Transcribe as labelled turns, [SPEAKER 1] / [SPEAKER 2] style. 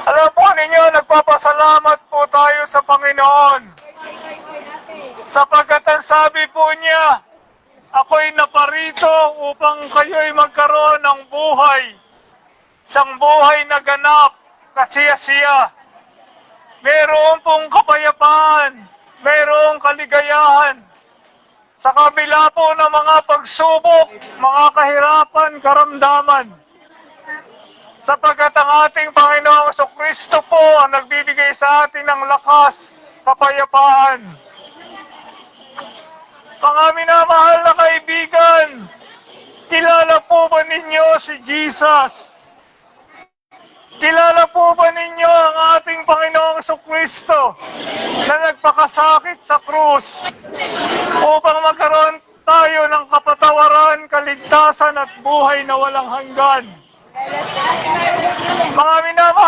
[SPEAKER 1] Alam po ninyo, nagpapasalamat po tayo sa Panginoon. Sapagkat ang sabi po niya, ako'y naparito upang kayo'y magkaroon ng buhay. Isang buhay na ganap, kasiya-siya. Mayroon pong kapayapaan, mayroong kaligayahan. Sa kabila po ng mga pagsubok, mga kahirapan, karamdaman. Sapagkat ang ating Panginoong Jesucristo po ang nagbibigay sa atin ng lakas, kapayapaan. Mga minamahal na kaibigan, kilala po ba ninyo si Jesus? Kilala po ba ninyo ang ating Panginoong Jesucristo na nagpakasakit sa krus upang magkaroon tayo ng kapatawaran, kaligtasan at buhay na walang hanggan? Mga minamahal